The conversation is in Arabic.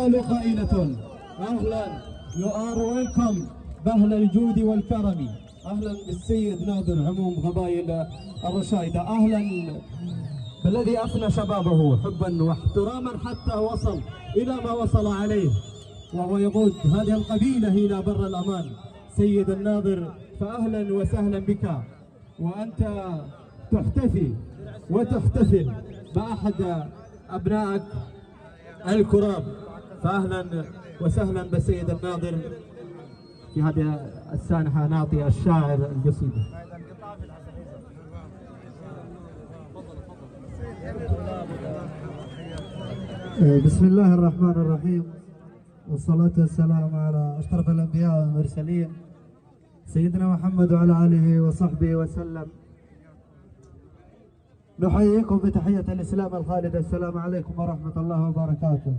تزال قائلة. أهلا، you are welcome بأهل الجود والكرم. أهلا بالسيد ناظر عموم قبائل الرشايدة. أهلا بالذي أفنى شبابه حبا واحتراما حتى وصل إلى ما وصل عليه، وهو يقود هذه القبيلة إلى بر الأمان. سيد الناظر، فأهلا وسهلا بك، وأنت تحتفي وتحتفل بأحد أبنائك الكرام. فأهلا وسهلا بالسيد الناظر في هذه السانحة. نعطي الشاعر القصيدة. بسم الله الرحمن الرحيم، والصلاة والسلام على أشرف الأنبياء والمرسلين سيدنا محمد وعلى آله وصحبه وسلم. نحييكم بتحية الإسلام الخالدة، السلام عليكم ورحمة الله وبركاته.